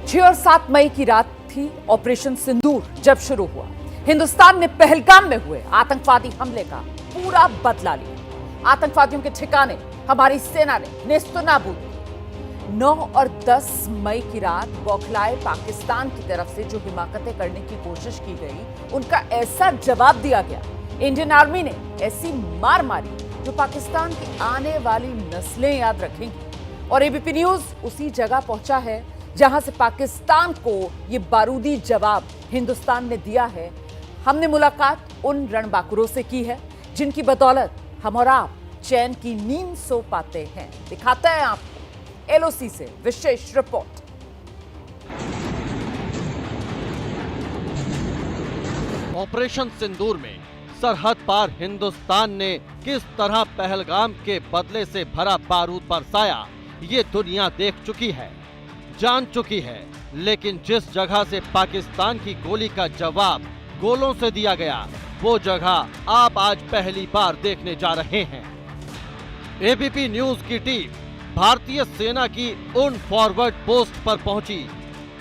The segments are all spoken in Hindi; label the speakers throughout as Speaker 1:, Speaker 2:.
Speaker 1: 6 और 7 मई की रात थी ऑपरेशन सिंदूर जब शुरू हुआ। हिंदुस्तान ने पहलगाम में हुए आतंकवादी हमले का पूरा बदला लिया। आतंकवादियों के ठिकाने हमारी सेना ने नेस्तनाबूद किए। 9 और 10 मई की रात बौखलाए पाकिस्तान की तरफ से जो हिमाकतें करने की कोशिश की गई, उनका ऐसा जवाब दिया गया। इंडियन आर्मी ने ऐसी मार मारी जो पाकिस्तान की आने वाली नस्लें याद रखेंगी। और एबीपी न्यूज उसी जगह पहुंचा है जहां से पाकिस्तान को ये बारूदी जवाब हिंदुस्तान ने दिया है। हमने मुलाकात उन रणबांकुरों से की है जिनकी बदौलत हम और आप चैन की नींद सो पाते हैं। दिखाते हैं आपको एलओसी से विशेष रिपोर्ट।
Speaker 2: ऑपरेशन सिंदूर में सरहद पार हिंदुस्तान ने किस तरह पहलगाम के बदले से भरा बारूद बरसाया, ये दुनिया देख चुकी है, जान चुकी है। लेकिन जिस जगह से पाकिस्तान की गोली का जवाब गोलों से दिया गया, वो जगह आप आज पहली बार देखने जा रहे हैं। एबीपी न्यूज की टीम भारतीय सेना की उन फॉरवर्ड पोस्ट पर पहुंची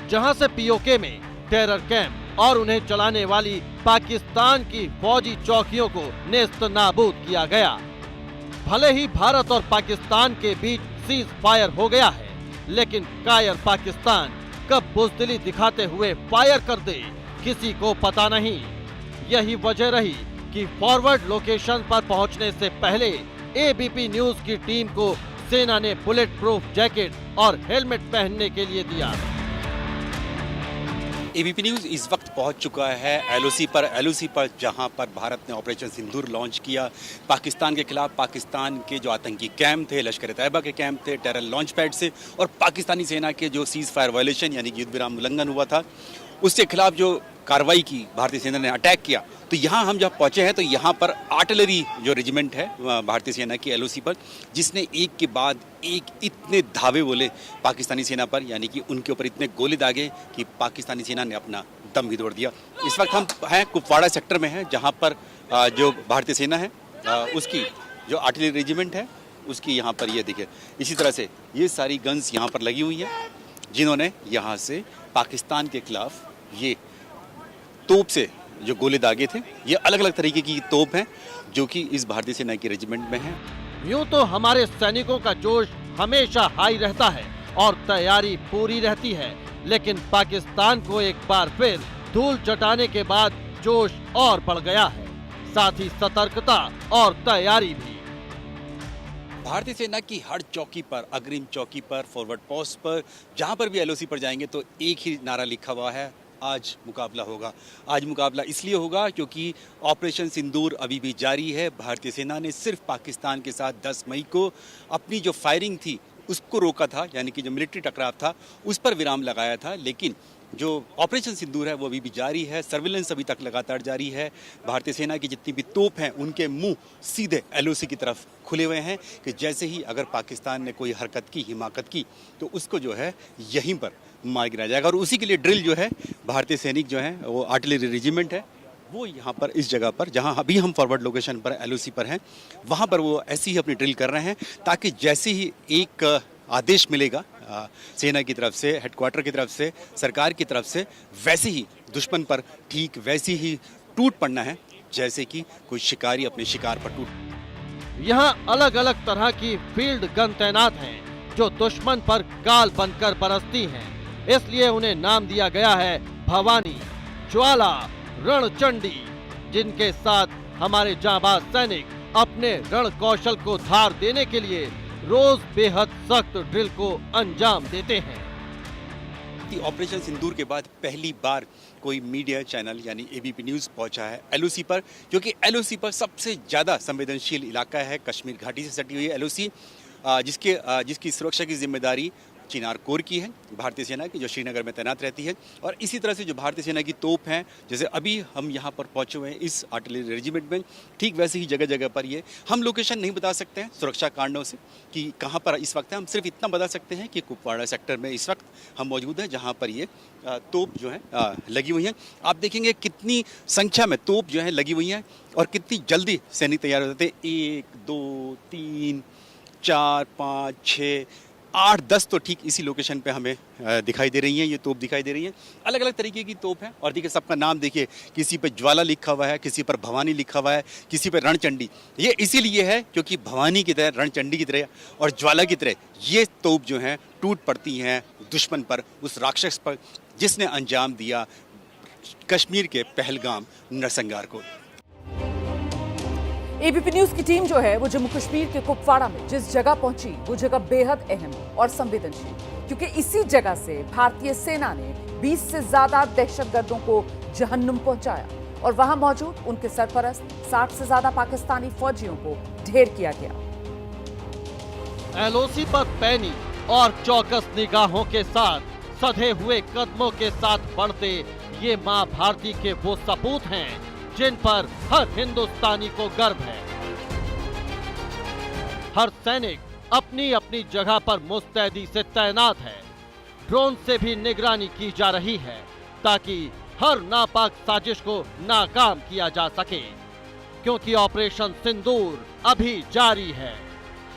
Speaker 2: जहां से पीओके में टेरर कैंप और उन्हें चलाने वाली पाकिस्तान की फौजी चौकियों को नेस्तनाबूद किया गया। भले ही भारत और पाकिस्तान के बीच सीज फायर हो गया है, लेकिन कायर पाकिस्तान कब बुजदिली दिखाते हुए फायर कर दे, किसी को पता नहीं। यही वजह रही कि फॉरवर्ड लोकेशन पर पहुंचने से पहले एबीपी न्यूज की टीम को सेना ने बुलेट प्रूफ जैकेट और हेलमेट पहनने के लिए दिया।
Speaker 3: एबीपी न्यूज इस वक्त पहुंच चुका है एलओसी पर जहां पर भारत ने ऑपरेशन सिंदूर लॉन्च किया। पाकिस्तान के खिलाफ पाकिस्तान के जो आतंकी कैंप थे, लश्कर तैयबा के कैंप थे, टेरर लॉन्च पैड से और पाकिस्तानी सेना के जो सीज फायर वायलेशन यानी कि युद्ध विराम उल्लंघन हुआ था, उसके खिलाफ जो कार्रवाई की भारतीय सेना ने, अटैक किया। तो यहाँ हम जब पहुंचे हैं तो यहाँ पर आर्टिलरी जो रेजिमेंट है भारतीय सेना की एलओसी पर, जिसने एक के बाद एक इतने धावे बोले पाकिस्तानी सेना पर, यानी कि उनके ऊपर इतने गोले दागे कि पाकिस्तानी सेना ने अपना दम भी तोड़ दिया। इस वक्त हम हैं कुपवाड़ा सेक्टर में हैं, जहाँ पर जो भारतीय सेना है उसकी जो आर्टिलरी रेजिमेंट है उसकी यहाँ पर ये देखिए, इसी तरह से ये सारी गन्स यहाँ पर लगी हुई हैं, जिन्होंने यहाँ से पाकिस्तान के खिलाफ ये तोप से जो गोले दागे थे। ये अलग अलग तरीके की तोप हैं जो कि इस भारतीय सेना की रेजिमेंट में है।
Speaker 2: यूं तो हमारे सैनिकों का जोश हमेशा हाई रहता है और तैयारी पूरी रहती है, लेकिन पाकिस्तान को एक बार फिर धूल चटाने के बाद जोश और बढ़ गया है, साथ ही सतर्कता और तैयारी भी।
Speaker 3: भारतीय सेना की हर चौकी पर, अग्रिम चौकी पर, फॉरवर्ड पोस्ट पर, जहां पर भी एलओसी पर जाएंगे तो एक ही नारा लिखा हुआ है, आज मुकाबला होगा। आज मुकाबला इसलिए होगा क्योंकि ऑपरेशन सिंदूर अभी भी जारी है। भारतीय सेना ने सिर्फ पाकिस्तान के साथ 10 मई को अपनी जो फायरिंग थी उसको रोका था, यानी कि जो मिलिट्री टकराव था उस पर विराम लगाया था, लेकिन जो ऑपरेशन सिंदूर है वो अभी भी जारी है। सर्विलेंस अभी तक लगातार जारी है। भारतीय सेना की जितनी भी तोप हैं उनके मुंह सीधे एलओसी की तरफ खुले हुए हैं कि जैसे ही अगर पाकिस्तान ने कोई हरकत की, हिमाकत की, तो उसको जो है यहीं पर मार गिराया जाएगा। और उसी के लिए ड्रिल जो है भारतीय सैनिक जो हैं, वो आर्टिलरी रेजिमेंट है, वो यहाँ पर इस जगह पर जहाँ अभी हम फॉरवर्ड लोकेशन पर एलओसी पर हैं, वहाँ पर वो ऐसी ही अपनी ड्रिल कर रहे हैं, ताकि जैसे ही एक आदेश मिलेगा सेना की तरफ से, हेडक्वार्टर की तरफ से, सरकार की तरफ से, वैसे ही दुश्मन पर ठीक वैसे ही टूट पड़ना है जैसे कि कोई शिकारी अपने शिकार पर टूट।
Speaker 2: यहाँ अलग अलग तरह की फील्ड गन तैनात हैं जो दुश्मन पर काल बनकर बरसती हैं, इसलिए उन्हें नाम दिया गया है भवानी, ज्वाला, रणचंडी, जिनके साथ हमारे जांबाज सैनिक अपने रण कौशल को धार देने के लिए रोज बेहद सख्त ड्रिल को अंजाम देते हैं।
Speaker 3: ऑपरेशन सिंदूर के बाद पहली बार कोई मीडिया चैनल यानी एबीपी न्यूज पहुंचा है एलओसी पर, क्योंकि एलओसी पर सबसे ज़्यादा संवेदनशील इलाका है। कश्मीर घाटी से सटी हुई है एलओसी, जिसकी सुरक्षा की जिम्मेदारी चिनार कोर की है, भारतीय सेना की, जो श्रीनगर में तैनात रहती है। और इसी तरह से जो भारतीय सेना की तोप हैं, जैसे अभी हम यहाँ पर पहुँचे हुए हैं इस आर्टिलरी रेजिमेंट में, ठीक वैसे ही जगह जगह पर ये हम लोकेशन नहीं बता सकते हैं सुरक्षा कारणों से कि कहाँ पर इस वक्त है। हम सिर्फ इतना बता सकते हैं कि कुपवाड़ा सेक्टर में इस वक्त हम मौजूद हैं, जहाँ पर ये तोप जो है लगी हुई हैं। आप देखेंगे कितनी संख्या में तोप जो है लगी हुई हैं और कितनी जल्दी सैनिक तैयार हो जाते हैं। 1 2 3 4 5 6 8-10 तो ठीक इसी लोकेशन पे हमें दिखाई दे रही हैं, ये तोप दिखाई दे रही हैं। अलग अलग तरीके की तोप है और देखिए सबका नाम देखिए, किसी पे ज्वाला लिखा हुआ है, किसी पर भवानी लिखा हुआ है, किसी पे रणचंडी। ये इसीलिए है क्योंकि भवानी की तरह, रणचंडी की तरह और ज्वाला की तरह ये तोप जो हैं टूट पड़ती हैं दुश्मन पर, उस राक्षस पर जिसने अंजाम दिया कश्मीर के पहलगाम नरसंहार को।
Speaker 1: एबीपी न्यूज की टीम जो है वो जम्मू कश्मीर के कुपवाड़ा में जिस जगह पहुंची वो जगह बेहद अहम और संवेदनशील, क्योंकि इसी जगह से भारतीय सेना ने 20 से ज्यादा दहशतगर्दों को जहन्नुम पहुंचाया और वहां मौजूद उनके सरपरस्त 60 से ज्यादा पाकिस्तानी फौजियों को ढेर किया गया।
Speaker 2: एलओसी पर पैनी और चौकस निगाहों के साथ सधे हुए कदमों के साथ बढ़ते ये मां भारती के वो सपूत हैं जिन पर हर हिंदुस्तानी को गर्व है। हर सैनिक अपनी अपनी जगह पर मुस्तैदी से तैनात है। ड्रोन से भी निगरानी की जा रही है ताकि हर नापाक साजिश को नाकाम किया जा सके, क्योंकि ऑपरेशन सिंदूर अभी जारी है।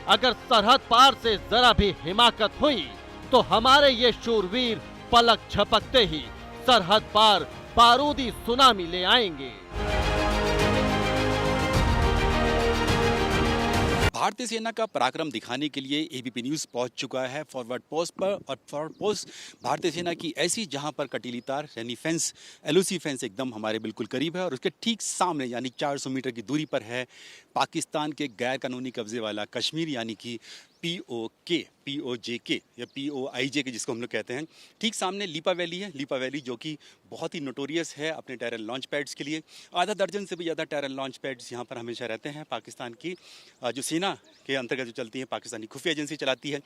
Speaker 2: अगर सरहद पार से जरा भी हिमाकत हुई तो हमारे ये शूरवीर पलक झपकते ही सरहद पार बारूदी सुनामी ले आएंगे।
Speaker 3: भारतीय सेना का पराक्रम दिखाने के लिए एबीपी न्यूज़ पहुंच चुका है फॉरवर्ड पोस्ट पर, और फॉरवर्ड पोस्ट भारतीय सेना की ऐसी जहां पर कटीली तार यानी फेंस, एलओसी फेंस एकदम हमारे बिल्कुल करीब है और उसके ठीक सामने यानी 400 मीटर की दूरी पर है पाकिस्तान के गैर कानूनी कब्जे वाला कश्मीर यानी कि POJK या POIJ के जिसको हम लोग कहते हैं। ठीक सामने लीपा वैली है, लीपा वैली जो कि बहुत ही नोटोरियस है अपने टेरर लॉन्च पैड्स के लिए। आधा दर्जन से भी ज़्यादा टेरर लॉन्च पैड्स यहाँ पर हमेशा रहते हैं। पाकिस्तान की जो सेना के अंतर्गत जो चलती है, पाकिस्तानी खुफिया एजेंसी चलाती है।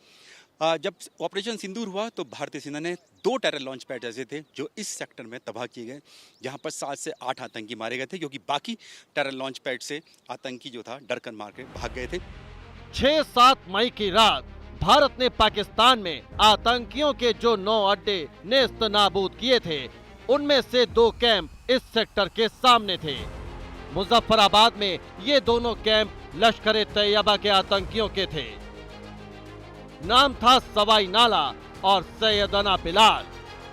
Speaker 3: जब ऑपरेशन सिंदूर हुआ तो भारतीय सेना ने 2 टेरर लॉन्च पैड ऐसे थे जो इस सेक्टर में तबाह किए गए, जहां पर 7 से 8 आतंकी मारे गए थे, क्योंकि बाकी टेरर लॉन्च पैड से आतंकी जो था डर कर मार के भाग गए थे।
Speaker 2: 6-7 मई की रात भारत ने पाकिस्तान में आतंकियों के जो 9 अड्डे नेस्त नाबूद किए थे, उनमें से 2 कैंप इस सेक्टर के सामने थे। मुजफ्फराबाद में ये दोनों कैंप लश्कर ए तैयबा के आतंकियों के थे। नाम था सवाई नाला और सैयदना बिलाल,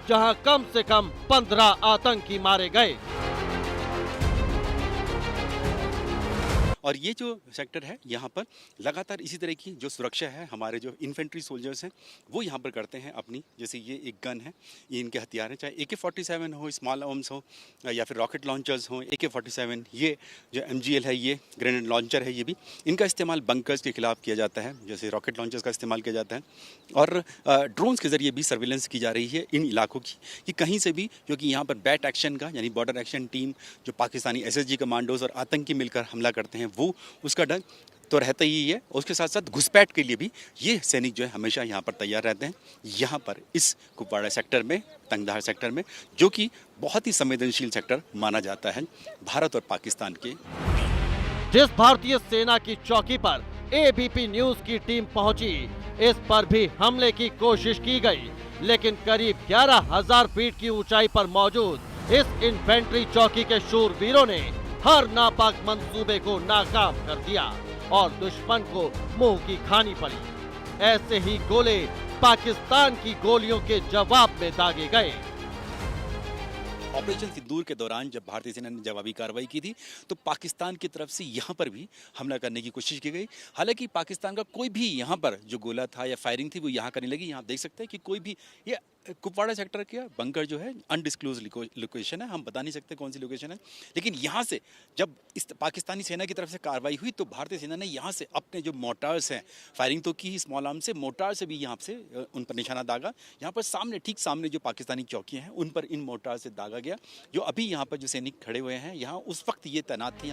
Speaker 2: जहां कम से कम 15 आतंकी मारे गए।
Speaker 3: और ये जो सेक्टर है यहाँ पर लगातार इसी तरह की जो सुरक्षा है, हमारे जो इन्फेंट्री सोल्जर्स हैं वो यहाँ पर करते हैं अपनी। जैसे ये एक गन है, ये इनके हथियार हैं, चाहे AK-47 हो, स्मॉल आर्म्स हो या फिर रॉकेट लॉन्चर्स हो। AK-47 ये जो MGL है, ये ग्रेनेड लॉन्चर है, ये भी इनका इस्तेमाल बंकर्स के खिलाफ किया जाता है, जैसे रॉकेट लॉन्चर्स का इस्तेमाल किया जाता है। और ड्रोन्स के जरिए भी सर्विलेंस की जा रही है इन इलाकों की, कि कहीं से भी, क्योंकि यहाँ पर बैट एक्शन का यानी बॉर्डर एक्शन टीम जो पाकिस्तानी SSG कमांडोज और आतंकी मिलकर हमला करते हैं, वो उसका डर तो रहता ही है। उसके साथ साथ घुसपैठ के लिए भी ये सैनिक जो है हमेशा यहाँ पर तैयार रहते हैं। यहाँ पर इस कुपवाड़ा सेक्टर में, तंगधार सेक्टर में, जो कि बहुत ही संवेदनशील सेक्टर माना जाता है भारत और पाकिस्तान के।
Speaker 2: जिस भारतीय सेना की चौकी पर एबीपी न्यूज की टीम पहुंची, इस पर भी हमले की कोशिश की गई, लेकिन करीब 11,000 फीट की ऊंचाई पर मौजूद इस इन्फेंट्री चौकी के शूरवीरों ने हर नापाक मंसूबे को नाकाम कर दिया और दुश्मन को मुंह की खानी पड़ी। ऐसे ही गोले पाकिस्तान की गोलियों के जवाब में दागे गए।
Speaker 3: ऑपरेशन सिंदूर के दौरान जब भारतीय सेना ने जवाबी कार्रवाई की थी तो पाकिस्तान की तरफ से यहाँ पर भी हमला करने की कोशिश की गई। हालांकि पाकिस्तान का कोई भी यहाँ पर जो गोला था या फायरिंग थी वो यहाँ करने लगी। यहाँ देख सकते हैं कि कोई भी, ये कुपवाड़ा सेक्टर का बंकर जो है अनडिस्क्लोज लोकेशन है, हम बता नहीं सकते कौन सी लोकेशन है, लेकिन यहाँ से जब इस पाकिस्तानी सेना की तरफ से कार्रवाई हुई तो भारतीय सेना ने यहाँ से अपने जो मोटार्स हैं, फायरिंग तो की स्मॉल आर्म से, मोटार से भी यहाँ से उन पर निशाना दागा। यहाँ पर सामने, ठीक सामने जो पाकिस्तानी चौकियाँ हैं उन पर इन मोटार से दागा गया। जो अभी यहाँ पर जो सैनिक खड़े हुए हैं, यहाँ उस वक्त ये तैनात थे।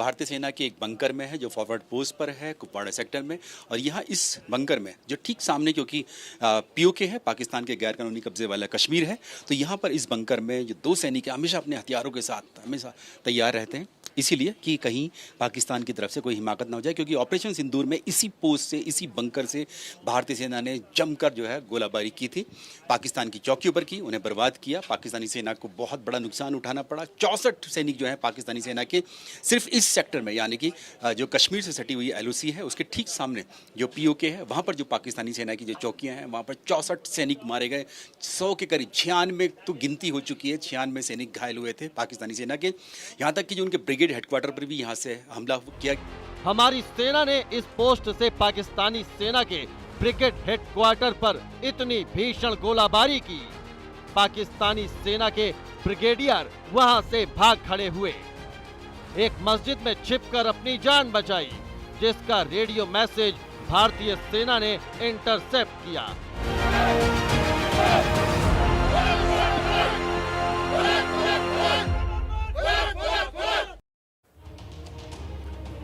Speaker 3: भारतीय सेना के एक बंकर में है जो फॉरवर्ड पोस्ट पर है कुपवाड़ा सेक्टर में। और यहाँ इस बंकर में जो ठीक सामने, क्योंकि पीओके है, पाकिस्तान के गैर कानूनी कब्जे वाला कश्मीर है, तो यहाँ पर इस बंकर में जो 2 सैनिक हमेशा अपने हथियारों के साथ हमेशा तैयार रहते हैं, इसीलिए कि कहीं पाकिस्तान की तरफ से कोई हिमाकत ना हो जाए। क्योंकि ऑपरेशन सिंदूर में इसी पोस्ट से, इसी बंकर से भारतीय सेना ने जमकर जो है गोलाबारी की थी, पाकिस्तान की चौकियों पर की, उन्हें बर्बाद किया। पाकिस्तानी सेना को बहुत बड़ा नुकसान उठाना पड़ा। 64 सैनिक जो हैं पाकिस्तानी सेना के सिर्फ इस सेक्टर में, यानी कि जो कश्मीर से सटी हुई एलओसी है उसके ठीक सामने जो पीओके है, वहाँ पर जो पाकिस्तानी सेना की जो चौकियाँ हैं वहाँ पर 64 सैनिक मारे गए। 100 के करीब 96 तो गिनती हो चुकी है, 96 सैनिक घायल हुए थे पाकिस्तानी सेना के। यहाँ तक कि जो उनके ब्रिगेड हेडक्वार्टर पर भी यहाँ से हमला किया।
Speaker 2: हमारी सेना ने इस पोस्ट से पाकिस्तानी सेना के ब्रिगेड हेडक्वार्टर पर इतनी भीषण गोलाबारी की, पाकिस्तानी सेना के ब्रिगेडियर वहां से भाग खड़े हुए, एक मस्जिद में छिपकर अपनी जान बचाई, जिसका रेडियो मैसेज भारतीय सेना ने इंटरसेप्ट किया।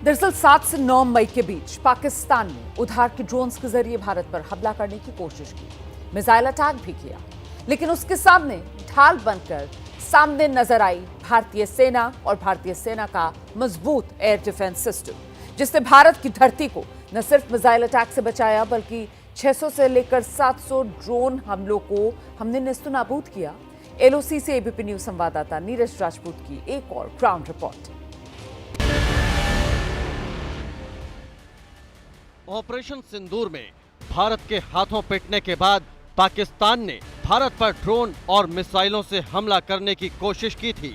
Speaker 1: दरअसल 7 से 9 मई के बीच पाकिस्तान ने उधार के ड्रोन्स के जरिए भारत पर हमला करने की कोशिश की, मिसाइल अटैक भी किया, लेकिन उसके सामने ढाल बनकर सामने नजर आई भारतीय सेना और भारतीय सेना का मजबूत एयर डिफेंस सिस्टम, जिसने भारत की धरती को न सिर्फ मिसाइल अटैक से बचाया बल्कि 600 से लेकर 700 ड्रोन हमलों को हमने नेस्तनाबूद किया। एलओसी से एबीपी न्यूज संवाददाता नीरज राजपूत की एक और ग्राउंड रिपोर्ट।
Speaker 2: ऑपरेशन सिंदूर में भारत के हाथों पिटने के बाद पाकिस्तान ने भारत पर ड्रोन और मिसाइलों से हमला करने की कोशिश की थी,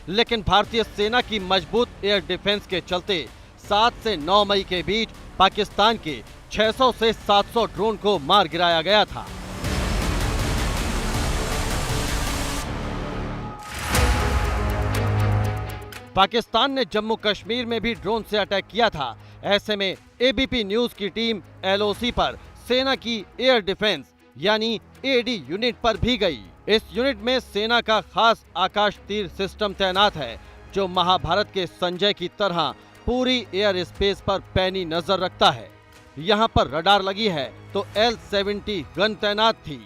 Speaker 2: लेकिन भारतीय सेना की मजबूत एयर डिफेंस के चलते 7 से 9 मई के बीच पाकिस्तान के 600 से 700 ड्रोन को मार गिराया गया था। पाकिस्तान ने जम्मू कश्मीर में भी ड्रोन से अटैक किया था। ऐसे में एबीपी न्यूज की टीम एलओसी पर सेना की एयर डिफेंस यानी एडी यूनिट पर भी गई। इस यूनिट में सेना का खास आकाश तीर सिस्टम तैनात है, जो महाभारत के संजय की तरह पूरी एयर स्पेस पर पैनी नजर रखता है। यहाँ पर रडार लगी है तो L-70 गन तैनात थी।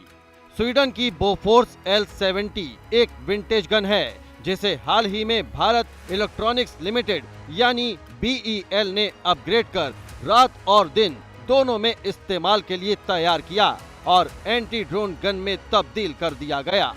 Speaker 2: स्वीडन की बोफोर्स L-70 एक विंटेज गन है, जिसे हाल ही में भारत इलेक्ट्रॉनिक्स लिमिटेड यानी BEL ने अपग्रेड कर रात और दिन दोनों में इस्तेमाल के लिए तैयार किया और एंटी ड्रोन गन में तब्दील कर दिया गया।